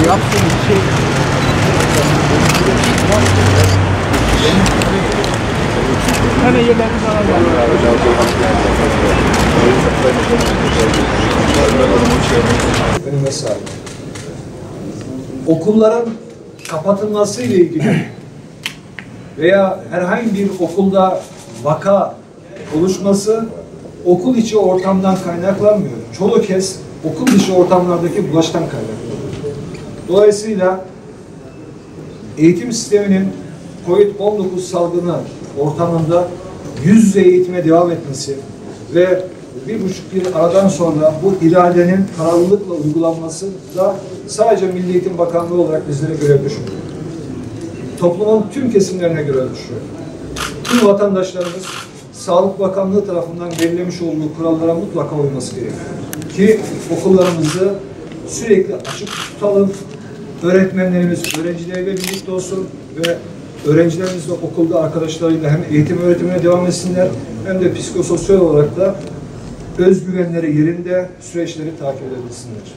yaptığım şey hemen yerlerinizi alalım. Önüme sahip. Okulların kapatılması ile ilgili veya herhangi bir okulda vaka oluşması okul içi ortamdan kaynaklanmıyor. Çoğu kez okul dışı ortamlardaki bulaştan kaynaklanıyor. Dolayısıyla eğitim sisteminin COVID-19 salgını ortamında yüz yüze eğitime devam etmesi ve 1,5 yıl aradan sonra bu iradenin kararlılıkla uygulanması da sadece Milli Eğitim Bakanlığı olarak bizlere görev düşmüyor. Toplumun tüm kesimlerine görev düşüyor. Tüm vatandaşlarımız Sağlık Bakanlığı tarafından belirlemiş olduğu kurallara mutlaka uyması gerekiyor. Ki okullarımızı sürekli açık tutalım, öğretmenlerimiz öğrencileriyle birlikte olsun ve öğrencilerimiz de okulda arkadaşlarıyla hem eğitim öğretimine devam etsinler hem de psikososyal olarak da özgüvenleri yerinde süreçleri takip edebilsinler.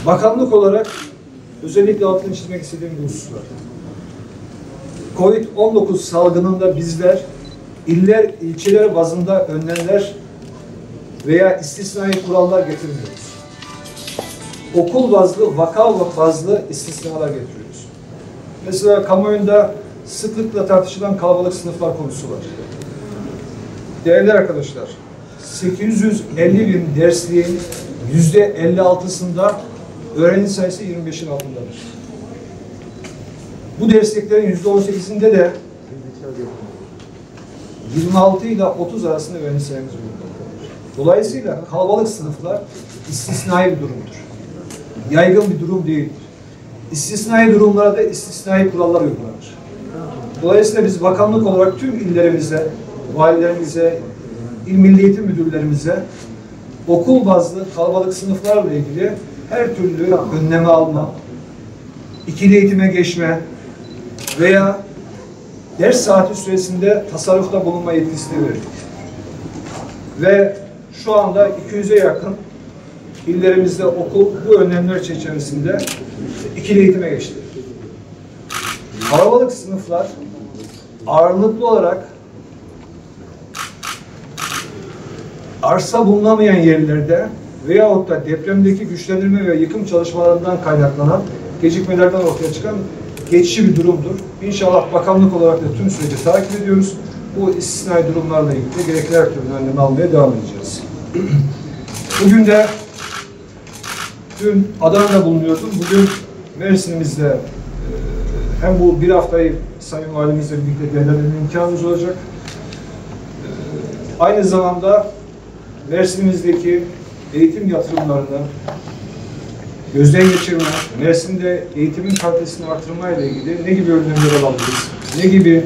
Bakanlık olarak özellikle altını çizmek istediğim bir husus var. COVID-19 salgınında bizler iller, ilçeler bazında önlemler veya istisnai kurallar getirmiyoruz. Okul bazlı, vaka bazlı istisnalar getiriyoruz. Mesela kamuoyunda sıklıkla tartışılan kalabalık sınıflar konusu var. Değerli arkadaşlar, 850 bin dersliğin %56'sında öğrenci sayısı 25'in altındadır. Bu dersliklerin %18'inde de 26 ile 30 arasında öğrenci sayımız bulunmaktadır. Dolayısıyla kalabalık sınıflar istisnai bir durumdur. Yaygın bir durum değildir. İstisnai durumlarda istisnai kurallar uygulanır. Dolayısıyla biz bakanlık olarak tüm illerimize, valilerimize, il milli eğitim müdürlerimize okul bazlı kalabalık sınıflarla ilgili her türlü önlemi alma, ikili eğitime geçme veya ders saati süresinde tasarrufta bulunma yetkisini verdik. Ve şu anda 200'e yakın illerimizde okul bu önlemler çerçevesinde ikili eğitime geçti. Kalabalık sınıflar ağırlıklı olarak arsa bulunamayan yerlerde veyahut da depremdeki güçlendirme ve yıkım çalışmalarından kaynaklanan gecikmelerden ortaya çıkan geçici bir durumdur. İnşallah bakanlık olarak da tüm süreci takip ediyoruz. Bu istisnai durumlarla ilgili gerekli her türlü önlemi almaya devam edeceğiz. Bugün de dün Adana'da bulunuyordum. Bugün Mersin'imizde hem bu bir haftayı Sayın Valimizle birlikte değerlendirme imkanımız olacak. Aynı zamanda Mersin'imizdeki eğitim yatırımlarını gözden geçirme, Mersin'de eğitimin kalitesini artırmayla ilgili ne gibi önlemler alabiliriz, ne gibi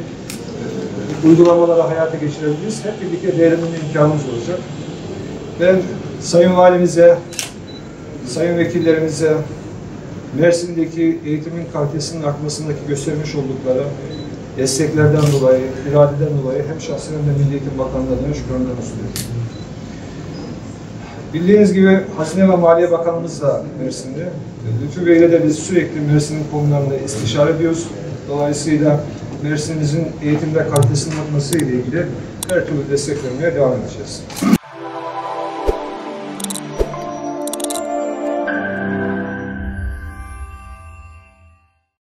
uygulamaları hayata geçirebiliriz, hep birlikte değerlendirme imkanımız olacak. Ben Sayın Valimize, Sayın Vekillerimize, Mersin'deki eğitimin kalitesinin artmasındaki göstermiş oldukları desteklerden dolayı, iradeden dolayı hem şahsen hem de Milli Eğitim Bakanlığı'na şükranlarımı sunuyorum. Bildiğiniz gibi Hazine ve Maliye Bakanımız da Mersin'de. Lütfü Bey'le de biz sürekli Mersin'in konularında istişare ediyoruz. Dolayısıyla Mersin'imizin eğitimde kalitesinin artması ile ilgili her türlü destek vermeye devam edeceğiz.